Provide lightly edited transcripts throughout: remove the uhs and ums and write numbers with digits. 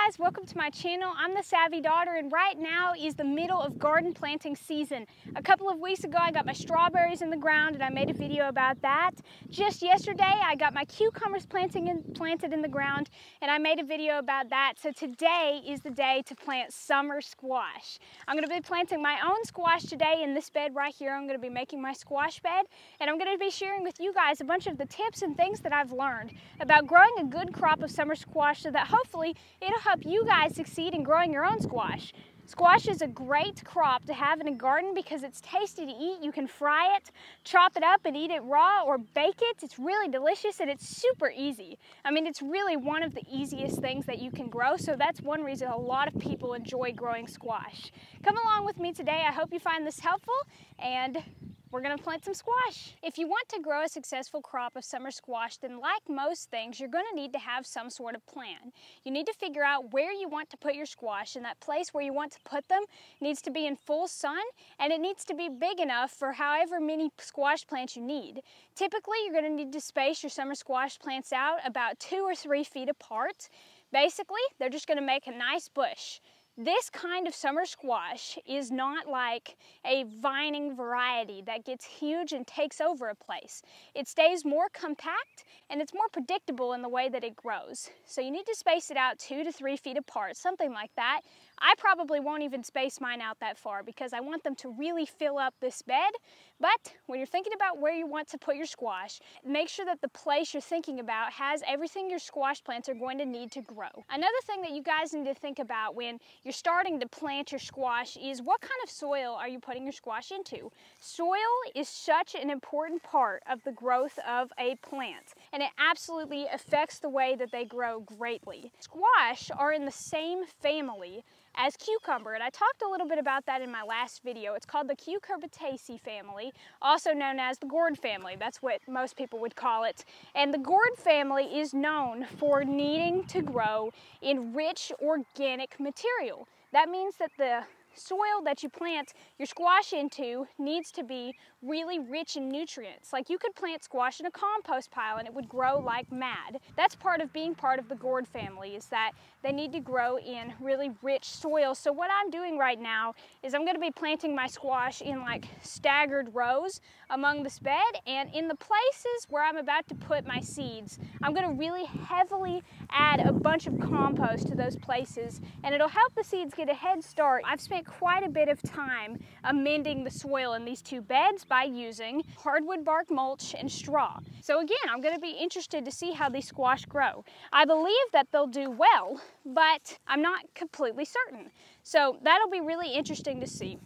guys, welcome to my channel. I'm the Savvy Daughter, and right now is the middle of garden planting season. A couple of weeks ago I got my strawberries in the ground and I made a video about that. Just yesterday I got my cucumbers planted in the ground and I made a video about that. So today is the day to plant summer squash. I'm going to be planting my own squash today in this bed right here. I'm going to be making my squash bed, and I'm going to be sharing with you guys a bunch of the tips and things that I've learned about growing a good crop of summer squash so that hopefully it'll help you guys succeed in growing your own squash. Squash is a great crop to have in a garden because it's tasty to eat. You can fry it, chop it up and eat it raw or bake it. It's really delicious and it's super easy. I mean, it's really one of the easiest things that you can grow, so that's one reason a lot of people enjoy growing squash. Come along with me today. I hope you find this helpful, and we're gonna plant some squash. If you want to grow a successful crop of summer squash, then like most things, you're gonna need to have some sort of plan. You need to figure out where you want to put your squash, and that place where you want to put them needs to be in full sun, and it needs to be big enough for however many squash plants you need. Typically, you're gonna need to space your summer squash plants out about 2 or 3 feet apart. Basically, they're just gonna make a nice bush. This kind of summer squash is not like a vining variety that gets huge and takes over a place. It stays more compact and it's more predictable in the way that it grows. So you need to space it out 2 to 3 feet apart, something like that. I probably won't even space mine out that far because I want them to really fill up this bed. But when you're thinking about where you want to put your squash, make sure that the place you're thinking about has everything your squash plants are going to need to grow. Another thing that you guys need to think about when you're starting to plant your squash is what kind of soil are you putting your squash into? Soil is such an important part of the growth of a plant, and it absolutely affects the way that they grow greatly. Squash are in the same family as cucumber, and I talked a little bit about that in my last video. It's called the Cucurbitaceae family, also known as the gourd family. That's what most people would call it. And the gourd family is known for needing to grow in rich organic material. That means that the soil that you plant your squash into needs to be really rich in nutrients. Like, you could plant squash in a compost pile and it would grow like mad. That's part of being part of the gourd family, is that they need to grow in really rich soil. So what I'm doing right now is I'm going to be planting my squash in like staggered rows among this bed, and in the places where I'm about to put my seeds, I'm going to really heavily add a bunch of compost to those places, and it'll help the seeds get a head start. I've spent quite a bit of time amending the soil in these 2 beds by using hardwood bark mulch and straw. So again, I'm going to be interested to see how these squash grow. I believe that they'll do well, but I'm not completely certain. So that'll be really interesting to see.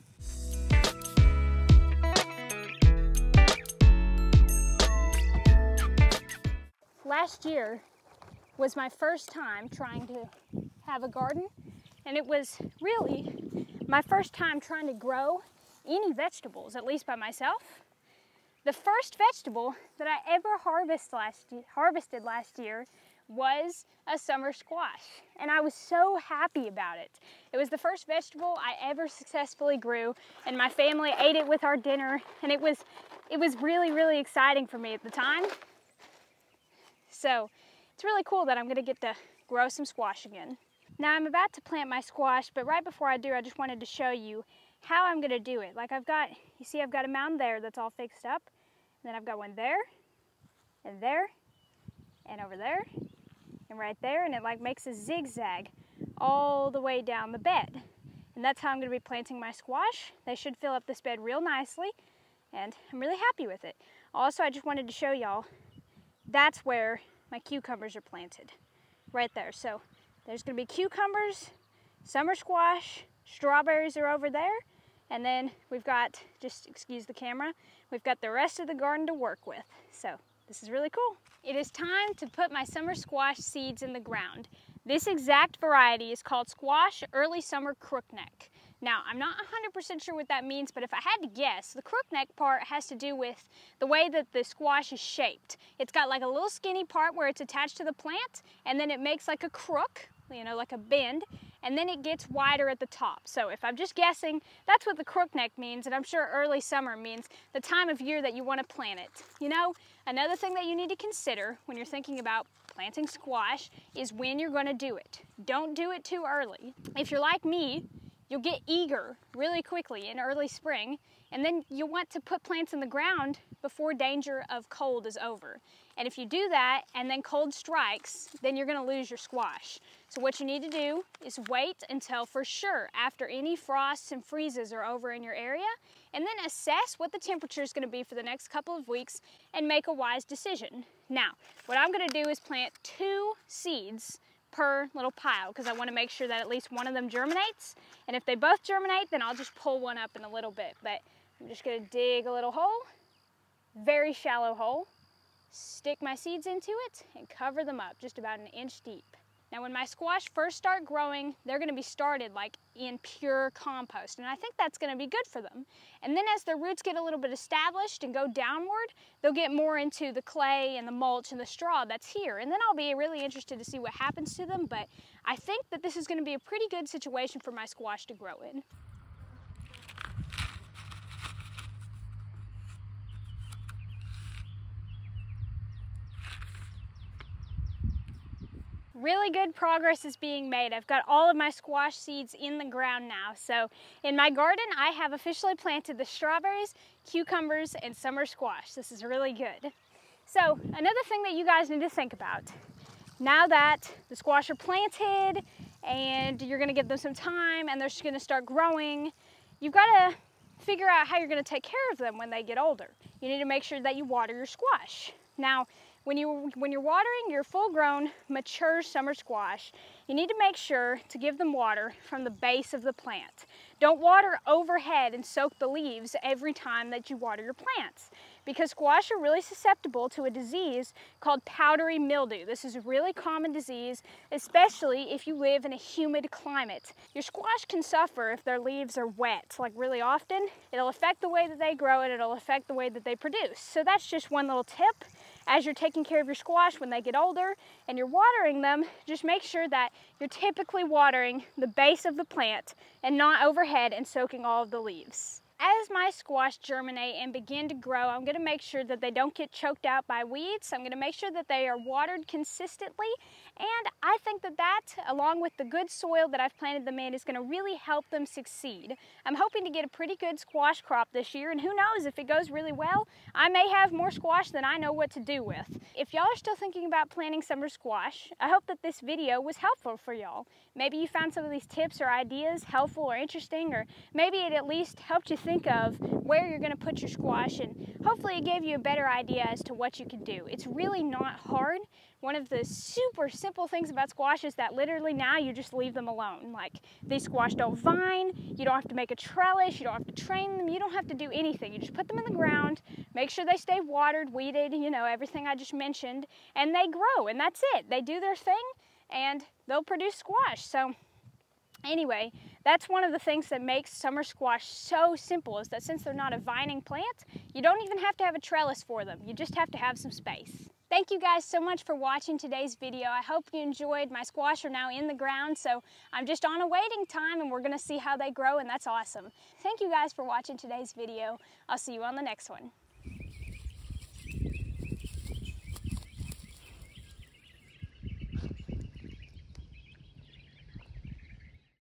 Last year was my first time trying to have a garden, and it was really my first time trying to grow any vegetables, at least by myself. The first vegetable that I ever harvested last year was a summer squash, and I was so happy about it. It was the first vegetable I ever successfully grew, and my family ate it with our dinner, and it was really, really exciting for me at the time. So it's really cool that I'm going to get to grow some squash again. Now I'm about to plant my squash, but right before I do, I just wanted to show you how I'm going to do it. Like, you see I've got a mound there that's all fixed up, and then I've got one there, and there, and over there, and right there, and it like makes a zigzag all the way down the bed. And that's how I'm going to be planting my squash. They should fill up this bed real nicely, and I'm really happy with it. Also, I just wanted to show y'all, that's where my cucumbers are planted, right there. So there's going to be cucumbers, summer squash, strawberries are over there, and then we've got, just excuse the camera, we've got the rest of the garden to work with. So this is really cool. It is time to put my summer squash seeds in the ground. This exact variety is called Squash Early Summer Crookneck. Now, I'm not 100% sure what that means, but if I had to guess, the crookneck part has to do with the way that the squash is shaped. It's got like a little skinny part where it's attached to the plant, and then it makes like a crook, you know, like a bend, and then it gets wider at the top. So if I'm just guessing, that's what the crookneck means, and I'm sure early summer means the time of year that you want to plant it. You know, another thing that you need to consider when you're thinking about planting squash is when you're going to do it. Don't do it too early. If you're like me, you'll get eager really quickly in early spring, and then you'll want to put plants in the ground before danger of cold is over. And if you do that and then cold strikes, then you're going to lose your squash. So what you need to do is wait until for sure after any frosts and freezes are over in your area, and then assess what the temperature is going to be for the next couple of weeks and make a wise decision. Now, what I'm going to do is plant 2 seeds per little pile because I want to make sure that at least one of them germinates. And if they both germinate, then I'll just pull one up in a little bit. But I'm just going to dig a little hole, very shallow hole, stick my seeds into it, and cover them up just about 1 inch deep. Now when my squash first start growing, they're going to be started like in pure compost, and I think that's going to be good for them. And then as their roots get a little bit established and go downward, they'll get more into the clay and the mulch and the straw that's here, and then I'll be really interested to see what happens to them. But I think that this is going to be a pretty good situation for my squash to grow in. Really good progress is being made. I've got all of my squash seeds in the ground now. So in my garden, I have officially planted the strawberries, cucumbers, and summer squash. This is really good. So another thing that you guys need to think about, now that the squash are planted and you're gonna give them some time and they're just gonna start growing, you've gotta figure out how you're gonna take care of them when they get older. You need to make sure that you water your squash. Now, when you're watering your full-grown, mature summer squash, you need to make sure to give them water from the base of the plant. Don't water overhead and soak the leaves every time that you water your plants, because squash are really susceptible to a disease called powdery mildew. This is a really common disease, especially if you live in a humid climate. Your squash can suffer if their leaves are wet, like really often. It'll affect the way that they grow and it'll affect the way that they produce. So that's just one little tip. As you're taking care of your squash when they get older and you're watering them, just make sure that you're typically watering the base of the plant and not overhead and soaking all of the leaves. As my squash germinate and begin to grow, I'm going to make sure that they don't get choked out by weeds. I'm going to make sure that they are watered consistently, and I think that along with the good soil that I've planted them in, is going to really help them succeed. I'm hoping to get a pretty good squash crop this year, and who knows, if it goes really well, I may have more squash than I know what to do with. If y'all are still thinking about planting summer squash, I hope that this video was helpful for y'all. Maybe you found some of these tips or ideas helpful or interesting, or maybe it at least helped you think of where you're going to put your squash, and hopefully it gave you a better idea as to what you can do. It's really not hard. One of the super simple things about squash is that literally now you just leave them alone. Like, these squash don't vine, you don't have to make a trellis, you don't have to train them, you don't have to do anything. You just put them in the ground, make sure they stay watered, weeded, you know, everything I just mentioned, and they grow, and that's it. They do their thing and they'll produce squash. So anyway, that's one of the things that makes summer squash so simple, is that since they're not a vining plant, you don't even have to have a trellis for them. You just have to have some space. Thank you guys so much for watching today's video. I hope you enjoyed. My squash are now in the ground, so I'm just on a waiting time and we're gonna see how they grow, and that's awesome. Thank you guys for watching today's video. I'll see you on the next one.